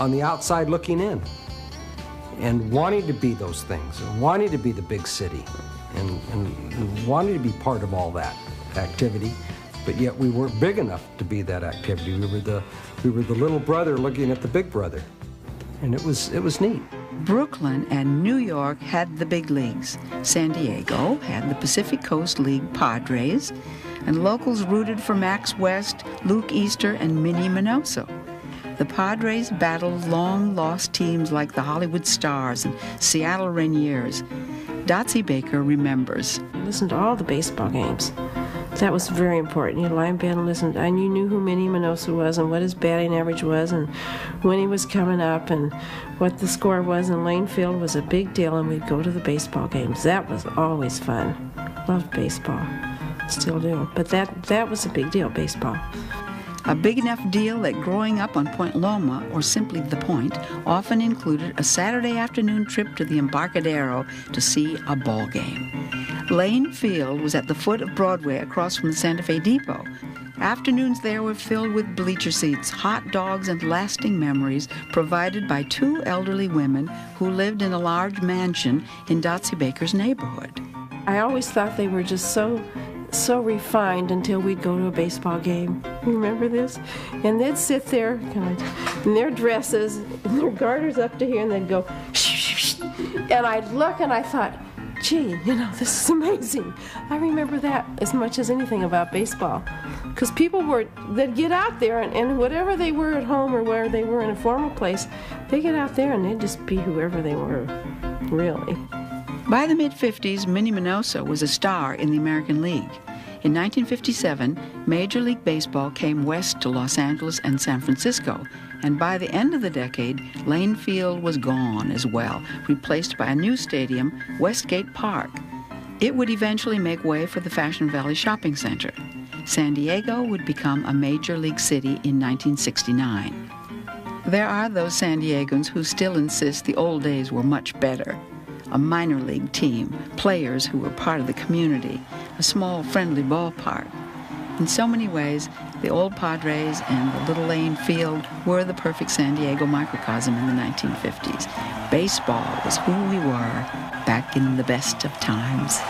on the outside looking in and wanting to be those things, and wanting to be the big city, and wanting to be part of all that activity, but yet we weren't big enough to be that activity. We were the little brother looking at the big brother, and it was neat. Brooklyn and New York had the big leagues. San Diego had the Pacific Coast League Padres, and locals rooted for Max West, Luke Easter, and Minnie Minoso. The Padres battled long-lost teams like the Hollywood Stars and Seattle Rainiers. Dotsie Baker remembers. I listened to all the baseball games. That was very important. You lie in bed and listen. And you knew who Minnie Minoso was and what his batting average was and when he was coming up and what the score was. And Lane Field was a big deal, and we'd go to the baseball games. That was always fun. Loved baseball. Still do. But that was a big deal, baseball. A big enough deal that growing up on Point Loma, or simply the Point, often included a Saturday afternoon trip to the Embarcadero to see a ball game. Lane Field was at the foot of Broadway across from the Santa Fe Depot. Afternoons there were filled with bleacher seats, hot dogs, and lasting memories provided by two elderly women who lived in a large mansion in Dotsie Baker's neighborhood. I always thought they were just so refined until we'd go to a baseball game. You remember this? And they'd sit there in their dresses and their garters up to here, and they'd go shh, shh, and I'd look and I thought, gee, this is amazing. I remember that as much as anything about baseball. Because people they'd get out there, and whatever they were at home or where they were in a formal place, they'd get out there and they'd just be whoever they were, really. By the mid-50s, Minnie Minoso was a star in the American League. In 1957, Major League Baseball came west to Los Angeles and San Francisco, and by the end of the decade, Lane Field was gone as well, replaced by a new stadium, Westgate Park. It would eventually make way for the Fashion Valley Shopping Center. San Diego would become a Major League city in 1969. There are those San Diegans who still insist the old days were much better. A minor league team, players who were part of the community, a small, friendly ballpark. In so many ways, the old Padres and the little Lane Field were the perfect San Diego microcosm in the 1950s. Baseball was who we were back in the best of times.